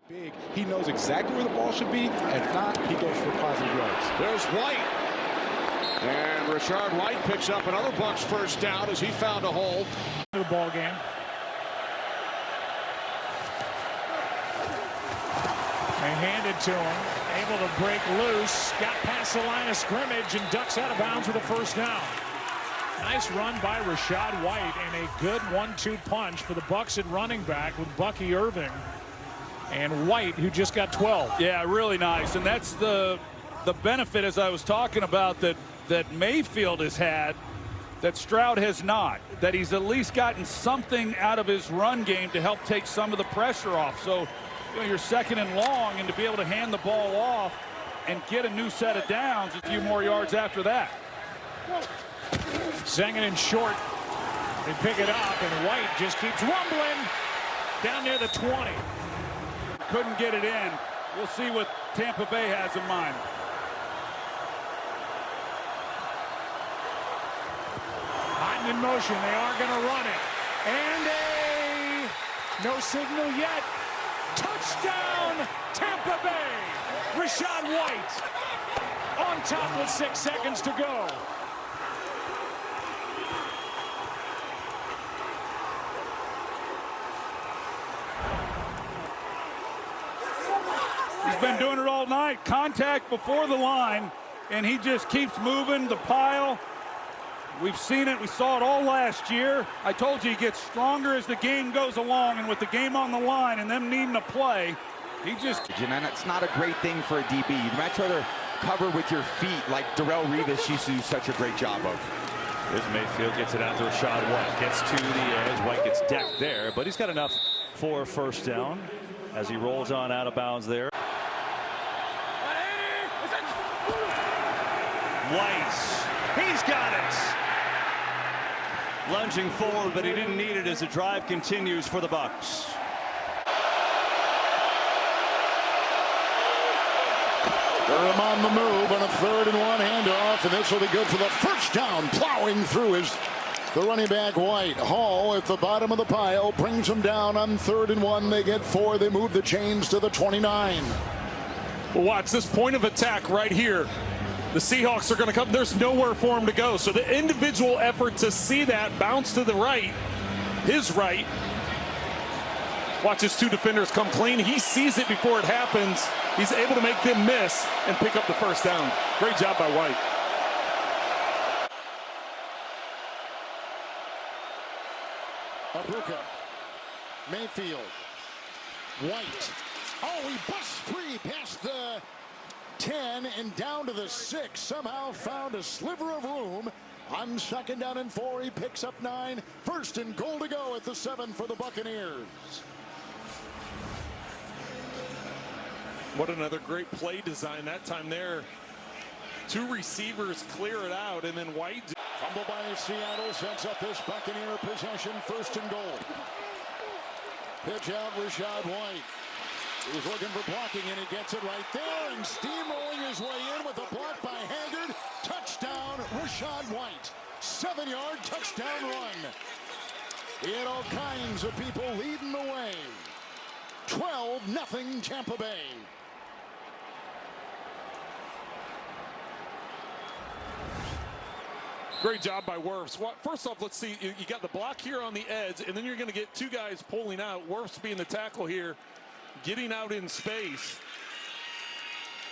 Big. He knows exactly where the ball should be, and if not, he goes for positive yards. There's White. And Rachaad White picks up another Bucs first down as he found a hole. The ball game. They hand it to him. Able to break loose. Got past the line of scrimmage and ducks out of bounds with a first down. Nice run by Rachaad White and a good 1-2 punch for the Bucs at running back with Bucky Irving and White, who just got 12. Yeah, really nice. And that's the benefit, as I was talking about, that Mayfield has had, that Stroud has not. That he's at least gotten something out of his run game to help take some of the pressure off. So, you know, you're second and long, and to be able to hand the ball off and get a new set of downs, a few more yards after that. Second and short. They pick it up, and White just keeps rumbling down near the 20. Couldn't get it in. We'll see what Tampa Bay has in mind. Hot in motion. They are going to run it. And no signal yet. Touchdown, Tampa Bay. Rachaad White on top with 6 seconds to go. He's been doing it all night. Contact before the line, and he just keeps moving the pile. We've seen it. We saw it all last year. I told you he gets stronger as the game goes along, and with the game on the line and them needing to play, he just... And it's not a great thing for a DB. You might try to cover with your feet like Darrelle Revis used to do such a great job of. Here's Mayfield, gets it out to Rachaad White. Gets to the edge. White gets decked there, but he's got enough for a first down as he rolls on out of bounds there. White, he's got it. Lunging forward, but he didn't need it as the drive continues for the Bucs. Durham on the move on a 3rd and 1 handoff, and this will be good for the first down. Plowing through is the running back White. Hall at the bottom of the pile brings them down on 3rd and 1. They get 4. They move the chains to the 29. Watch this point of attack right here. The Seahawks are going to come. There's nowhere for him to go. So the individual effort to see that bounce to the right, his right. Watch his 2 defenders come clean. He sees it before it happens. He's able to make them miss and pick up the first down. Great job by White. Abuka. Mayfield. White. Oh, he busts free past the 10 and down to the 6. Somehow found a sliver of room. On 2nd down and 4, he picks up 9. 1st and goal to go at the 7 for the Buccaneers. What another great play design that time there. 2 receivers clear it out, and then White. Fumble by Seattle sets up this Buccaneer possession. 1st and goal. Pitch out Rachaad White. He's looking for blocking, and he gets it right there, and steamrolling his way in with a block by Haggard. Touchdown, Rachaad White. 7-yard touchdown run. He had all kinds of people leading the way. 12-0 Tampa Bay. Great job by Wirfs. First off, let's see. You got the block here on the edge, and then you're going to get 2 guys pulling out. Wirfs being the tackle here, getting out in space.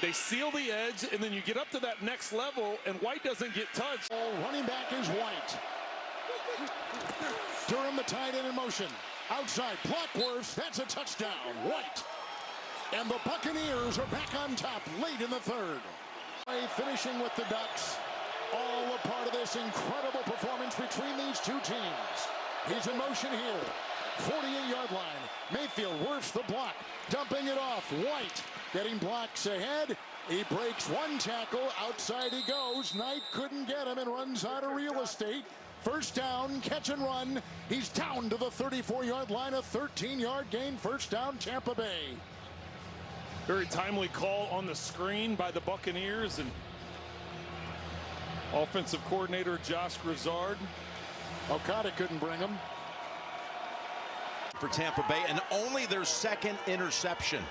They seal the edge, and then you get up to that next level, and White doesn't get touched. Running back is White. Durham, the tight end in motion. Outside, block Wirfs. That's a touchdown. White. And the Buccaneers are back on top late in the 3rd. Finishing with the Ducks. All a part of this incredible performance between these 2 teams. He's in motion here. 48-yard line. Mayfield works the block. Dumping it off. White getting blocks ahead. He breaks 1 tackle. Outside he goes. Knight couldn't get him and runs out of real estate. First down, catch and run. He's down to the 34-yard line. A 13-yard gain. First down, Tampa Bay. Very timely call on the screen by the Buccaneers, and offensive coordinator Josh Grizzard. Okada couldn't bring him. For Tampa Bay, and only their 2nd interception.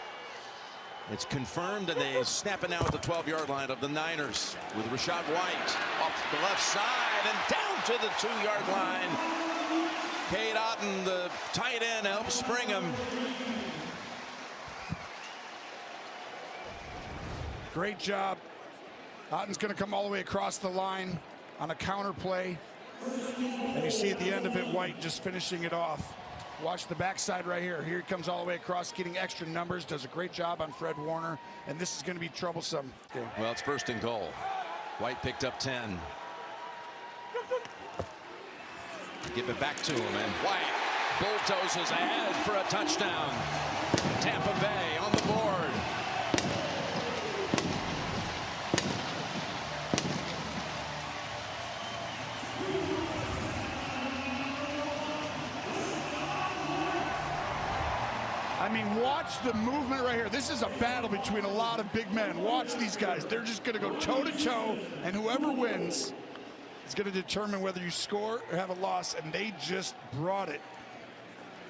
It's confirmed, and they snap it now at the 12-yard line of the Niners with Rachaad White off the left side and down to the 2-yard line. Cade Otton, the tight end, helps spring him. Great job. Otton's going to come all the way across the line on a counter play. And you see at the end of it, White just finishing it off. Watch the backside right here. Here he comes all the way across, getting extra numbers. Does a great job on Fred Warner. And this is going to be troublesome. Okay. Well, it's first and goal. White picked up 10. Give it back to him, and White bulldozes ahead for a touchdown. Tampa Bay on the board. I mean, watch the movement right here. This is a battle between a lot of big men. Watch these guys. They're just going to go toe-to-toe, and whoever wins is going to determine whether you score or have a loss, and they just brought it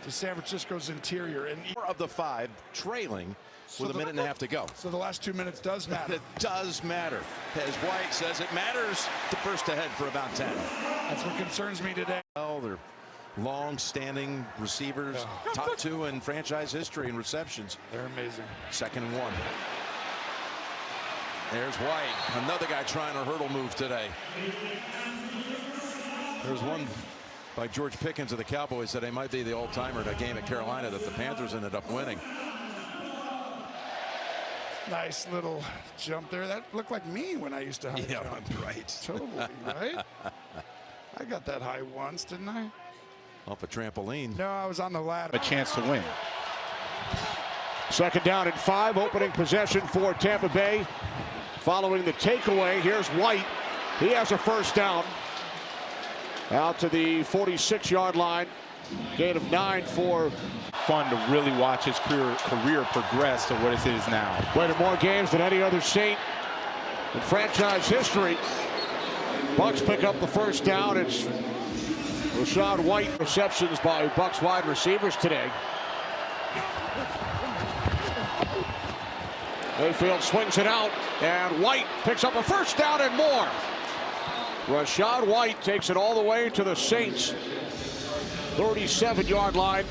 to San Francisco's interior. And 4 of the 5 trailing with a minute and a half to go. So the last 2 minutes does matter. It does matter. As White says, it matters to burst ahead for about 10. That's what concerns me today. Well, they're long-standing receivers, top 2 in franchise history in receptions. They're amazing. 2nd and 1. There's White, another guy trying a hurdle move today. There's one by George Pickens of the Cowboys that he might be the all-timer in a game at Carolina that the Panthers ended up winning. Nice little jump there. That looked like me when I used to high jump. Right. Totally, right? I got that high once, didn't I? Off a trampoline. No, I was on the ladder. A chance to win. 2nd down and 5, opening possession for Tampa Bay. Following the takeaway, here's White. He has a first down. Out to the 46-yard line. Gain of 9 for. Fun to really watch his career progress to what it is now. Played in more games than any other Saint in franchise history. Bucks pick up the first down. It's Rachaad White. Receptions by Bucks wide receivers today. Mayfield swings it out, and White picks up a first down and more. Rachaad White takes it all the way to the Saints' 37-yard line.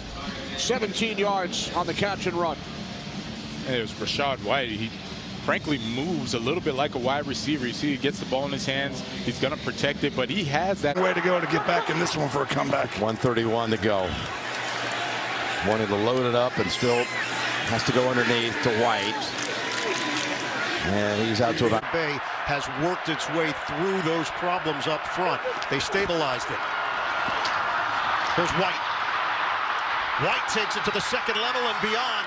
17 yards on the catch and run. And it was Rachaad White. He frankly moves a little bit like a wide receiver. You see he gets the ball in his hands. He's going to protect it, but he has that. Way to go to get back in this one for a comeback. 1:31 to go. Wanted to load it up and still has to go underneath to White. And he's out to about. Bay has worked its way through those problems up front. They stabilized it. Here's White. White takes it to the 2nd level and beyond.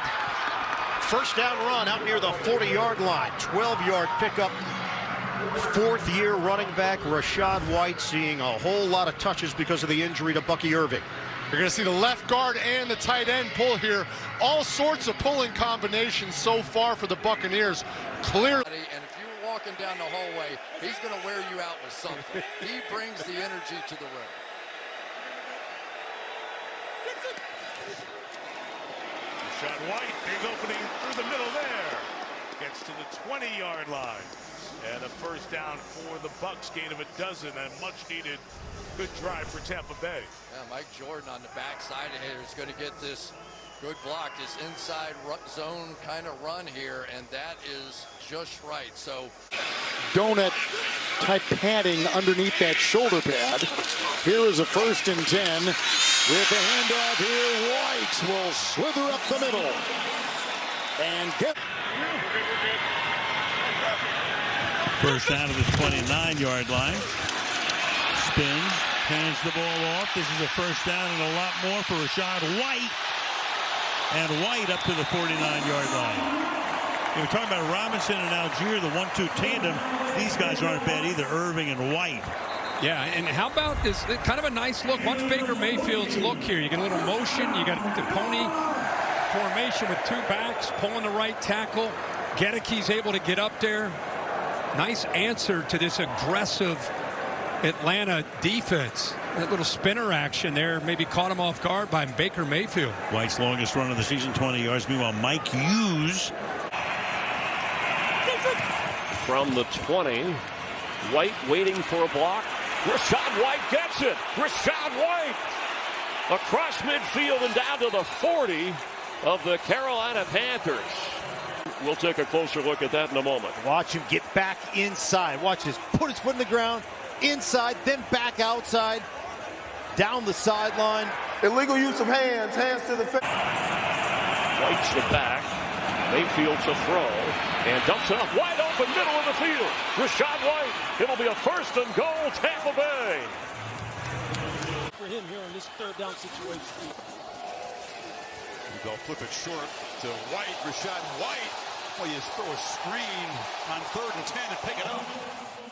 First down run out near the 40-yard line. 12-yard pickup. 4th-year running back Rachaad White seeing a whole lot of touches because of the injury to Bucky Irving. You're going to see the left guard and the tight end pull here. All sorts of pulling combinations so far for the Buccaneers. Clearly. And if you're walking down the hallway, he's going to wear you out with something. He brings the energy to the ring. Rachaad White, big opening through the middle there. Gets to the 20-yard line. And a first down for the Bucks, gain of 12, and much needed good drive for Tampa Bay. Yeah, Mike Jordan on the backside of here is going to get this good block, this inside zone kind of run here, and that is just right. So Donut type padding underneath that shoulder pad. Here is a 1st and 10 with the handoff here. White will slither up the middle and get. First down to the 29-yard line. Spins, hands the ball off. This is a first down and a lot more for Rachaad White. And White up to the 49-yard line. We're talking about Robinson and Algier, the 1-2 tandem. These guys aren't bad either, Irving and White. Yeah, and how about this kind of a nice look? Watch Baker Mayfield's look here. You get a little motion. You got the pony formation with 2 backs, pulling the right tackle. Gedeke's able to get up there. Nice answer to this aggressive Atlanta defense. That little spinner action there maybe caught him off guard by Baker Mayfield. White's longest run of the season, 20 yards. Meanwhile, Mike Hughes From the 20, White waiting for a block. Rachaad White gets it. Rachaad White across midfield and down to the 40 of the Carolina Panthers. We'll take a closer look at that in a moment. Watch him get back inside. Watch this. Put his foot in the ground, inside, then back outside, down the sideline. Illegal use of hands to the face. White's the back. Mayfield to throw. And dumps it up wide open, middle of the field. Rachaad White. It'll be a 1st and goal, Tampa Bay. For him here in this 3rd down situation. They'll flip it short to White. Rachaad White. Well, you throw a screen on 3rd and 10 and pick it up.